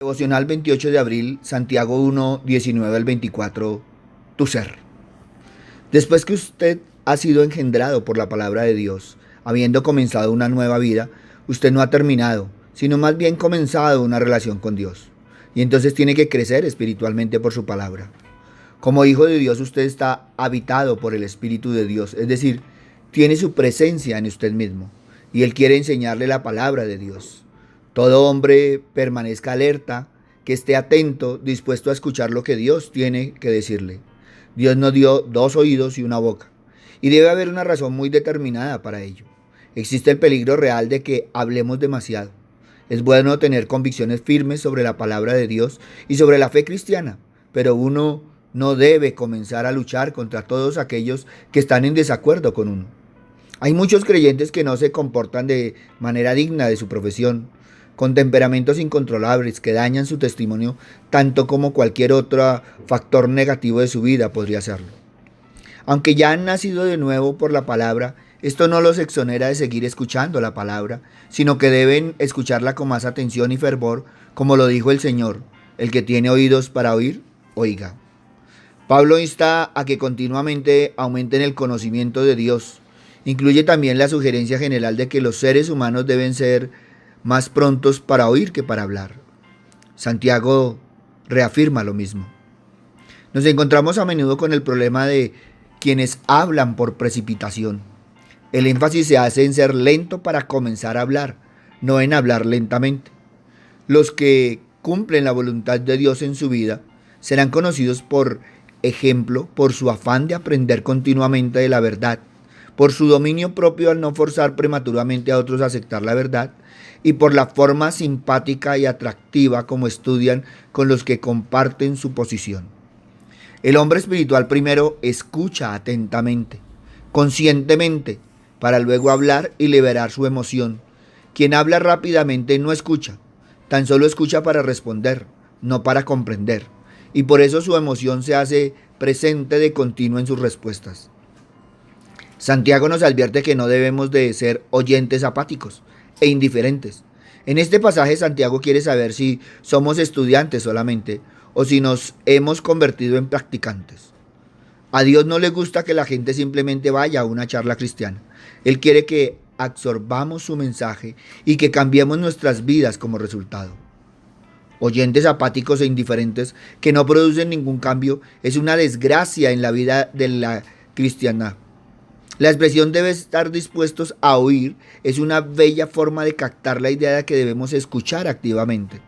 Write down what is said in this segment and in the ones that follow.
Devocional 28 de abril, Santiago 1, 19 al 24, tu ser. Después que usted ha sido engendrado por la palabra de Dios, habiendo comenzado una nueva vida, usted no ha terminado, sino más bien comenzado una relación con Dios. Y entonces tiene que crecer espiritualmente por su palabra. Como hijo de Dios, usted está habitado por el Espíritu de Dios, es decir, tiene su presencia en usted mismo, y Él quiere enseñarle la palabra de Dios. Todo hombre permanezca alerta, que esté atento, dispuesto a escuchar lo que Dios tiene que decirle. Dios nos dio dos oídos y una boca, y debe haber una razón muy determinada para ello. Existe el peligro real de que hablemos demasiado. Es bueno tener convicciones firmes sobre la palabra de Dios y sobre la fe cristiana, pero uno no debe comenzar a luchar contra todos aquellos que están en desacuerdo con uno. Hay muchos creyentes que no se comportan de manera digna de su profesión, con temperamentos incontrolables que dañan su testimonio tanto como cualquier otro factor negativo de su vida podría hacerlo. Aunque ya han nacido de nuevo por la palabra, esto no los exonera de seguir escuchando la palabra, sino que deben escucharla con más atención y fervor, como lo dijo el Señor: el que tiene oídos para oír, oiga. Pablo insta a que continuamente aumenten el conocimiento de Dios. Incluye también la sugerencia general de que los seres humanos deben ser más prontos para oír que para hablar. Santiago reafirma lo mismo. Nos encontramos a menudo con el problema de quienes hablan por precipitación. El énfasis se hace en ser lento para comenzar a hablar, no en hablar lentamente. Los que cumplen la voluntad de Dios en su vida serán conocidos por ejemplo, por su afán de aprender continuamente de la verdad, por su dominio propio al no forzar prematuramente a otros a aceptar la verdad, y por la forma simpática y atractiva como estudian con los que comparten su posición. El hombre espiritual primero escucha atentamente, conscientemente, para luego hablar y liberar su emoción. Quien habla rápidamente no escucha, tan solo escucha para responder, no para comprender, y por eso su emoción se hace presente de continuo en sus respuestas. Santiago nos advierte que no debemos de ser oyentes apáticos e indiferentes. En este pasaje Santiago quiere saber si somos estudiantes solamente o si nos hemos convertido en practicantes. A Dios no le gusta que la gente simplemente vaya a una charla cristiana. Él quiere que absorbamos su mensaje y que cambiemos nuestras vidas como resultado. Oyentes apáticos e indiferentes que no producen ningún cambio es una desgracia en la vida de la cristiandad. La expresión debe estar dispuestos a oír es una bella forma de captar la idea de que debemos escuchar activamente.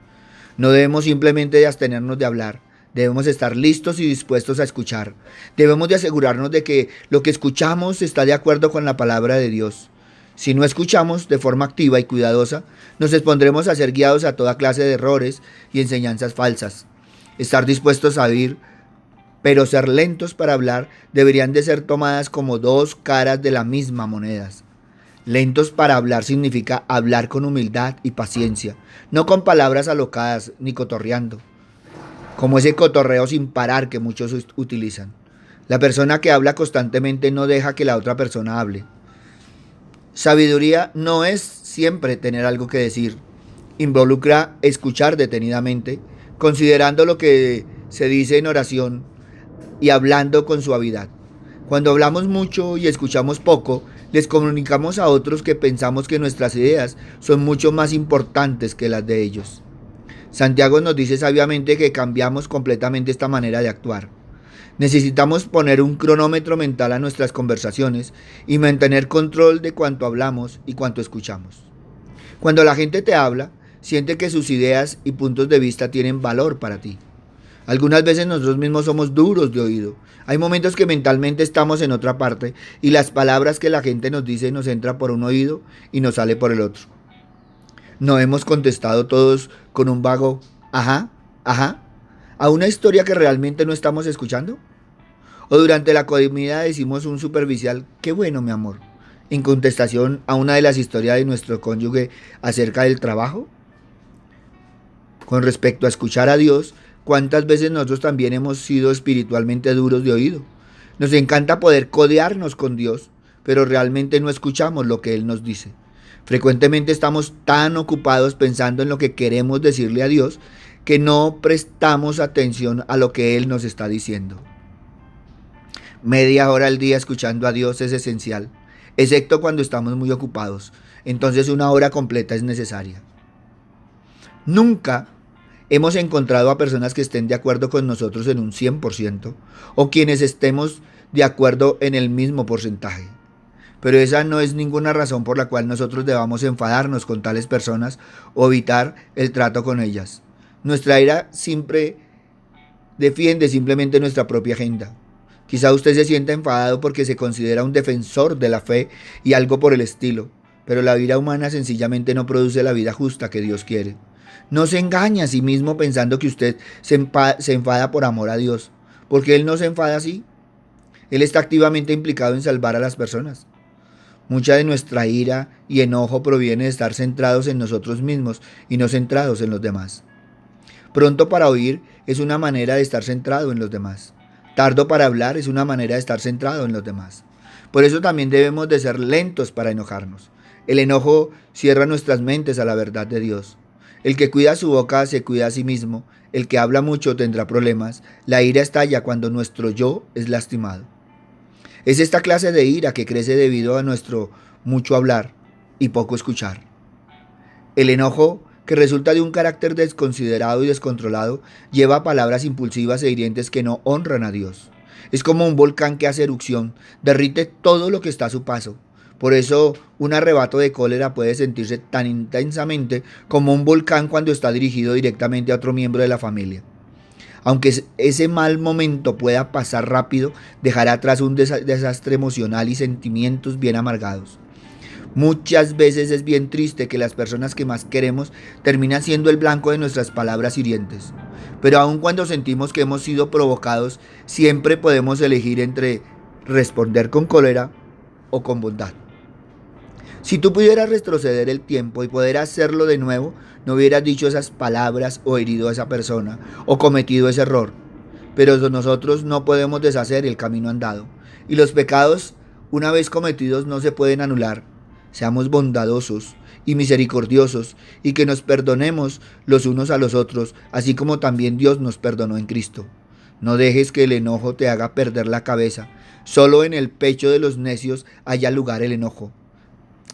No debemos simplemente de abstenernos de hablar, debemos estar listos y dispuestos a escuchar. Debemos de asegurarnos de que lo que escuchamos está de acuerdo con la palabra de Dios. Si no escuchamos de forma activa y cuidadosa, nos expondremos a ser guiados a toda clase de errores y enseñanzas falsas. Estar dispuestos a oír, pero ser lentos para hablar, deberían de ser tomadas como dos caras de la misma moneda. Lentos para hablar significa hablar con humildad y paciencia, no con palabras alocadas ni cotorreando, como ese cotorreo sin parar que muchos utilizan. La persona que habla constantemente no deja que la otra persona hable. Sabiduría no es siempre tener algo que decir. Involucra escuchar detenidamente, considerando lo que se dice en oración y hablando con suavidad. Cuando hablamos mucho y escuchamos poco, les comunicamos a otros que pensamos que nuestras ideas son mucho más importantes que las de ellos. Santiago nos dice sabiamente que cambiamos completamente esta manera de actuar. Necesitamos poner un cronómetro mental a nuestras conversaciones y mantener control de cuánto hablamos y cuánto escuchamos. Cuando la gente te habla, siente que sus ideas y puntos de vista tienen valor para ti. Algunas veces nosotros mismos somos duros de oído. Hay momentos que mentalmente estamos en otra parte y las palabras que la gente nos dice nos entra por un oído y nos sale por el otro. ¿No hemos contestado todos con un vago ajá, ajá, a una historia que realmente no estamos escuchando? ¿O durante la comida decimos un superficial qué bueno mi amor, en contestación a una de las historias de nuestro cónyuge acerca del trabajo? Con respecto a escuchar a Dios, ¿cuántas veces nosotros también hemos sido espiritualmente duros de oído? Nos encanta poder codearnos con Dios, pero realmente no escuchamos lo que Él nos dice. Frecuentemente estamos tan ocupados pensando en lo que queremos decirle a Dios que no prestamos atención a lo que Él nos está diciendo. Media hora al día escuchando a Dios es esencial, excepto cuando estamos muy ocupados. Entonces una hora completa es necesaria. Nunca hemos encontrado a personas que estén de acuerdo con nosotros en un 100% o quienes estemos de acuerdo en el mismo porcentaje. Pero esa no es ninguna razón por la cual nosotros debamos enfadarnos con tales personas o evitar el trato con ellas. Nuestra ira siempre defiende simplemente nuestra propia agenda. Quizá usted se sienta enfadado porque se considera un defensor de la fe y algo por el estilo, pero la vida humana sencillamente no produce la vida justa que Dios quiere. No se engañe a sí mismo pensando que usted se enfada por amor a Dios, porque Él no se enfada así. Él está activamente implicado en salvar a las personas. Mucha de nuestra ira y enojo proviene de estar centrados en nosotros mismos y no centrados en los demás. Pronto para oír es una manera de estar centrado en los demás. Tardo para hablar es una manera de estar centrado en los demás. Por eso también debemos de ser lentos para enojarnos. El enojo cierra nuestras mentes a la verdad de Dios. El que cuida su boca se cuida a sí mismo. El que habla mucho tendrá problemas. La ira estalla cuando nuestro yo es lastimado. Es esta clase de ira que crece debido a nuestro mucho hablar y poco escuchar. El enojo, que resulta de un carácter desconsiderado y descontrolado, lleva a palabras impulsivas e hirientes que no honran a Dios. Es como un volcán que hace erupción, derrite todo lo que está a su paso. Por eso, un arrebato de cólera puede sentirse tan intensamente como un volcán cuando está dirigido directamente a otro miembro de la familia. Aunque ese mal momento pueda pasar rápido, dejará atrás un desastre emocional y sentimientos bien amargados. Muchas veces es bien triste que las personas que más queremos terminan siendo el blanco de nuestras palabras hirientes. Pero aun cuando sentimos que hemos sido provocados, siempre podemos elegir entre responder con cólera o con bondad. Si tú pudieras retroceder el tiempo y poder hacerlo de nuevo, no hubieras dicho esas palabras o herido a esa persona o cometido ese error. Pero nosotros no podemos deshacer el camino andado. Y los pecados, una vez cometidos, no se pueden anular. Seamos bondadosos y misericordiosos y que nos perdonemos los unos a los otros, así como también Dios nos perdonó en Cristo. No dejes que el enojo te haga perder la cabeza. Solo en el pecho de los necios haya lugar el enojo.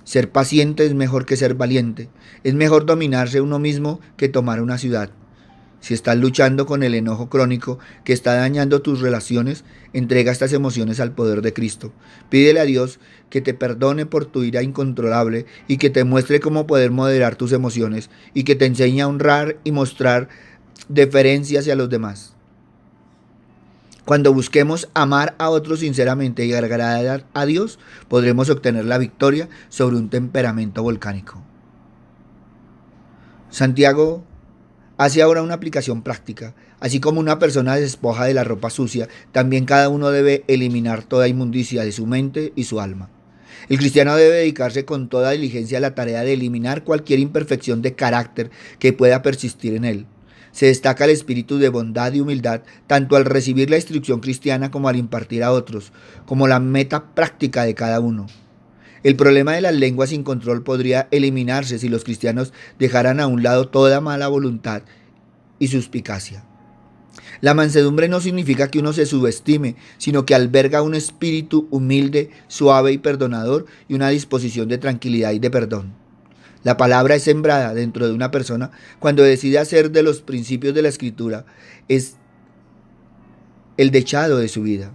Ser paciente es mejor que ser valiente. Es mejor dominarse uno mismo que tomar una ciudad. Si estás luchando con el enojo crónico que está dañando tus relaciones, entrega estas emociones al poder de Cristo. Pídele a Dios que te perdone por tu ira incontrolable y que te muestre cómo poder moderar tus emociones y que te enseñe a honrar y mostrar deferencia hacia los demás. Cuando busquemos amar a otros sinceramente y agradar a Dios, podremos obtener la victoria sobre un temperamento volcánico. Santiago hace ahora una aplicación práctica. Así como una persona se despoja de la ropa sucia, también cada uno debe eliminar toda inmundicia de su mente y su alma. El cristiano debe dedicarse con toda diligencia a la tarea de eliminar cualquier imperfección de carácter que pueda persistir en él. Se destaca el espíritu de bondad y humildad tanto al recibir la instrucción cristiana como al impartir a otros, como la meta práctica de cada uno. El problema de las lenguas sin control podría eliminarse si los cristianos dejaran a un lado toda mala voluntad y suspicacia. La mansedumbre no significa que uno se subestime, sino que alberga un espíritu humilde, suave y perdonador y una disposición de tranquilidad y de perdón. La palabra es sembrada dentro de una persona cuando decide hacer de los principios de la Escritura es el dechado de su vida.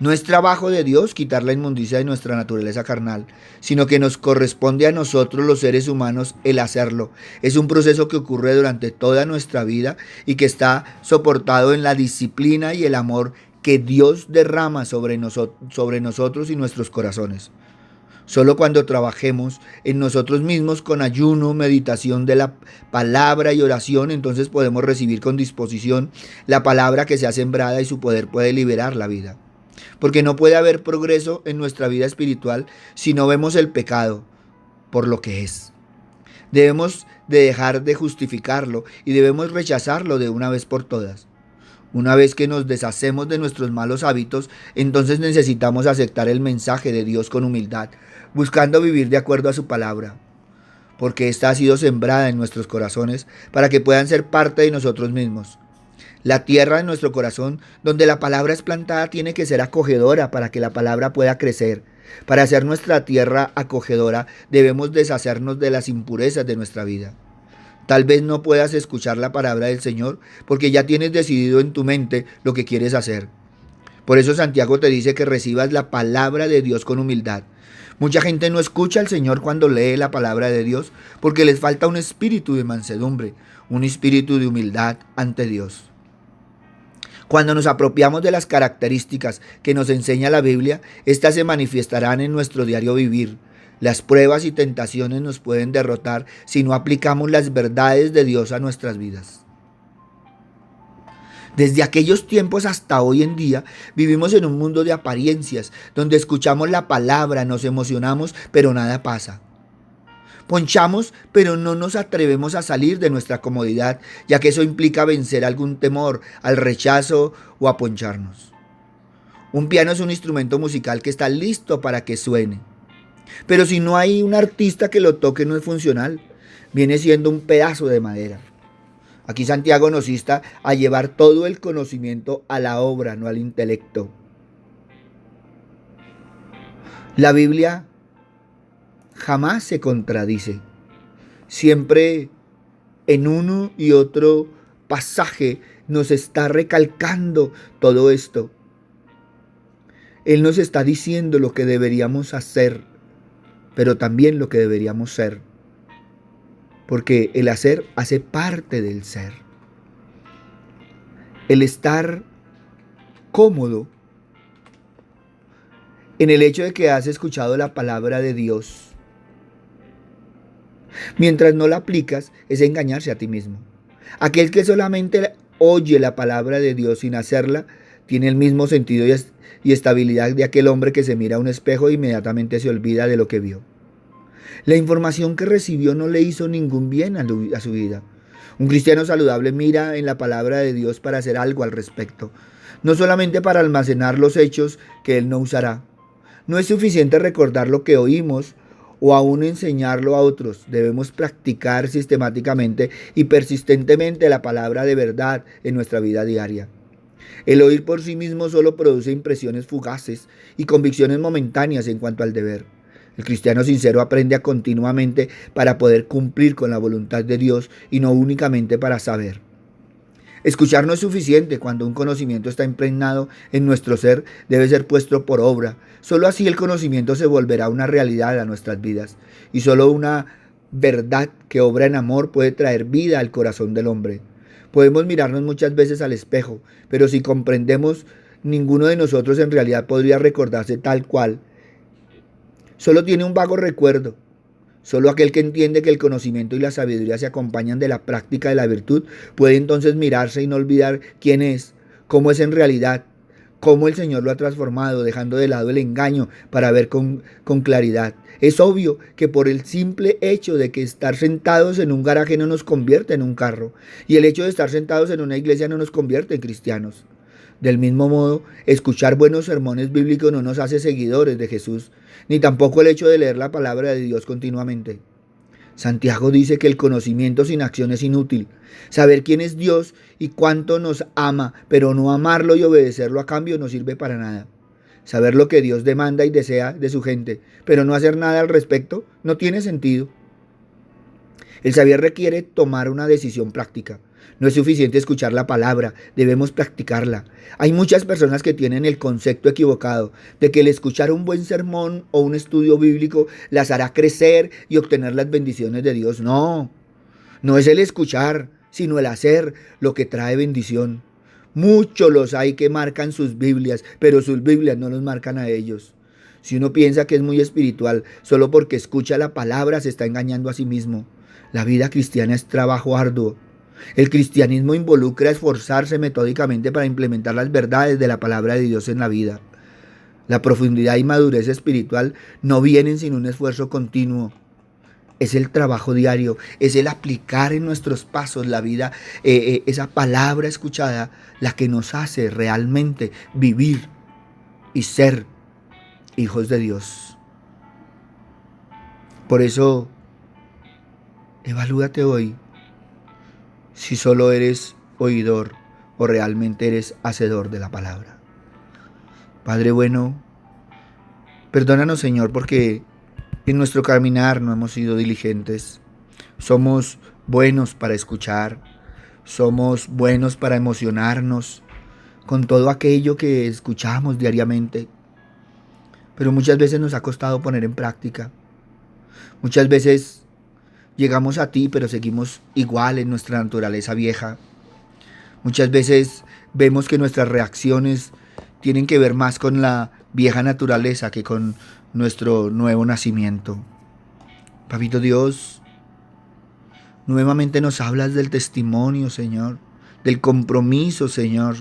No es trabajo de Dios quitar la inmundicia de nuestra naturaleza carnal, sino que nos corresponde a nosotros los seres humanos el hacerlo. Es un proceso que ocurre durante toda nuestra vida y que está soportado en la disciplina y el amor que Dios derrama sobre nosotros y nuestros corazones. Solo cuando trabajemos en nosotros mismos con ayuno, meditación de la palabra y oración, entonces podemos recibir con disposición la palabra que sea sembrada y su poder puede liberar la vida. Porque no puede haber progreso en nuestra vida espiritual si no vemos el pecado por lo que es. Debemos de dejar de justificarlo y debemos rechazarlo de una vez por todas. Una vez que nos deshacemos de nuestros malos hábitos, entonces necesitamos aceptar el mensaje de Dios con humildad, buscando vivir de acuerdo a su palabra. porque ésta ha sido sembrada en nuestros corazones para que puedan ser parte de nosotros mismos. La tierra de nuestro corazón, donde la palabra es plantada, tiene que ser acogedora para que la palabra pueda crecer. Para hacer nuestra tierra acogedora, debemos deshacernos de las impurezas de nuestra vida. Tal vez no puedas escuchar la palabra del Señor porque ya tienes decidido en tu mente lo que quieres hacer. Por eso Santiago te dice que recibas la palabra de Dios con humildad. Mucha gente no escucha al Señor cuando lee la palabra de Dios porque les falta un espíritu de mansedumbre, un espíritu de humildad ante Dios. Cuando nos apropiamos de las características que nos enseña la Biblia, éstas se manifestarán en nuestro diario vivir. Las pruebas y tentaciones nos pueden derrotar si no aplicamos las verdades de Dios a nuestras vidas. Desde aquellos tiempos hasta hoy en día vivimos en un mundo de apariencias, donde escuchamos la palabra, nos emocionamos, pero nada pasa. Ponchamos, pero no nos atrevemos a salir de nuestra comodidad, ya que eso implica vencer algún temor al rechazo o a poncharnos. Un piano es un instrumento musical que está listo para que suene. Pero si no hay un artista que lo toque, no es funcional. Viene siendo un pedazo de madera. Aquí Santiago nos insta a llevar todo el conocimiento a la obra, no al intelecto. La Biblia jamás se contradice. Siempre en uno y otro pasaje nos está recalcando todo esto. Él nos está diciendo lo que deberíamos hacer, pero también lo que deberíamos ser. Porque el hacer hace parte del ser. El estar cómodo en el hecho de que has escuchado la palabra de Dios, mientras no la aplicas, es engañarse a ti mismo. Aquel que solamente oye la palabra de Dios sin hacerla, tiene el mismo sentido y estabilidad de aquel hombre que se mira a un espejo e inmediatamente se olvida de lo que vio. La información que recibió no le hizo ningún bien a su vida. Un cristiano saludable mira en la palabra de Dios para hacer algo al respecto, no solamente para almacenar los hechos que él no usará. No es suficiente recordar lo que oímos o aún enseñarlo a otros. Debemos practicar sistemáticamente y persistentemente la palabra de verdad en nuestra vida diaria. El oír por sí mismo solo produce impresiones fugaces y convicciones momentáneas en cuanto al deber. El cristiano sincero aprende continuamente para poder cumplir con la voluntad de Dios y no únicamente para saber. Escuchar no es suficiente cuando un conocimiento está impregnado en nuestro ser, debe ser puesto por obra. Solo así el conocimiento se volverá una realidad a nuestras vidas. Y solo una verdad que obra en amor puede traer vida al corazón del hombre. Podemos mirarnos muchas veces al espejo, pero si comprendemos, ninguno de nosotros en realidad podría recordarse tal cual. Solo tiene un vago recuerdo. Solo aquel que entiende que el conocimiento y la sabiduría se acompañan de la práctica de la virtud puede entonces mirarse y no olvidar quién es, cómo es en realidad, cómo el Señor lo ha transformado, dejando de lado el engaño para ver con claridad. Es obvio que por el simple hecho de que estar sentados en un garaje no nos convierte en un carro, y el hecho de estar sentados en una iglesia no nos convierte en cristianos. Del mismo modo, escuchar buenos sermones bíblicos no nos hace seguidores de Jesús, ni tampoco el hecho de leer la palabra de Dios continuamente. Santiago dice que el conocimiento sin acción es inútil. Saber quién es Dios y cuánto nos ama, pero no amarlo y obedecerlo a cambio no sirve para nada. Saber lo que Dios demanda y desea de su gente, pero no hacer nada al respecto, no tiene sentido. El saber requiere tomar una decisión práctica. No es suficiente escuchar la palabra, debemos practicarla. Hay muchas personas que tienen el concepto equivocado de que el escuchar un buen sermón o un estudio bíblico las hará crecer y obtener las bendiciones de Dios. No, no es el escuchar, sino el hacer lo que trae bendición. Muchos los hay que marcan sus Biblias, pero sus Biblias no los marcan a ellos. Si uno piensa que es muy espiritual, solo porque escucha la palabra se está engañando a sí mismo. La vida cristiana es trabajo arduo. El cristianismo involucra esforzarse metódicamente para implementar las verdades de la palabra de Dios en la vida. La profundidad y madurez espiritual no vienen sin un esfuerzo continuo. Es el trabajo diario, es el aplicar en nuestros pasos la vida, esa palabra escuchada, la que nos hace realmente vivir y ser hijos de Dios. Por eso Evalúate hoy si solo eres oidor o realmente eres hacedor de la palabra. Padre bueno, perdónanos, Señor, porque en nuestro caminar no hemos sido diligentes. Somos buenos para escuchar, somos buenos para emocionarnos con todo aquello que escuchamos diariamente, pero muchas veces nos ha costado poner en práctica. Muchas veces llegamos a ti, pero seguimos igual en nuestra naturaleza vieja. Muchas veces vemos que nuestras reacciones tienen que ver más con la vieja naturaleza que con nuestro nuevo nacimiento. Papito Dios, nuevamente nos hablas del testimonio, Señor, del compromiso, Señor.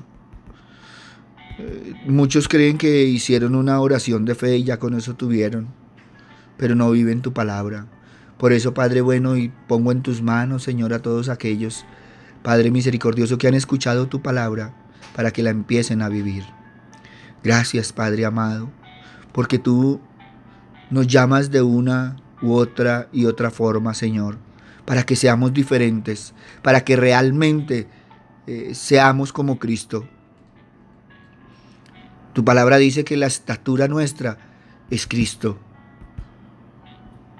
Muchos creen que hicieron una oración de fe y ya con eso tuvieron, pero no viven tu palabra. Por eso, Padre bueno, y pongo en tus manos, Señor, a todos aquellos, Padre misericordioso, que han escuchado tu palabra para que la empiecen a vivir. Gracias, Padre amado, porque tú nos llamas de una u otra y otra forma, Señor, para que seamos diferentes, para que realmente seamos como Cristo. Tu palabra dice que la estatura nuestra es Cristo.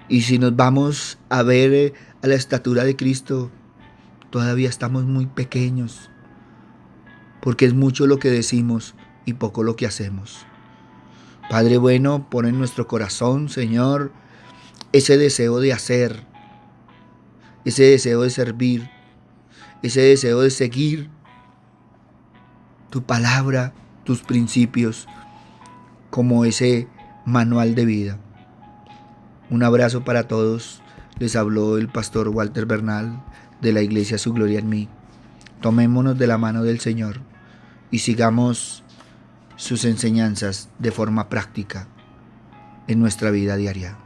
Y si nos vamos a ver a la estatura de Cristo, todavía estamos muy pequeños, porque es mucho lo que decimos y poco lo que hacemos. Padre bueno, pon en nuestro corazón, Señor, ese deseo de hacer, ese deseo de servir, ese deseo de seguir tu palabra, tus principios, como ese manual de vida. Un abrazo para todos. Les habló el pastor Walter Bernal de la Iglesia Su Gloria en Mí. Tomémonos de la mano del Señor y sigamos sus enseñanzas de forma práctica en nuestra vida diaria.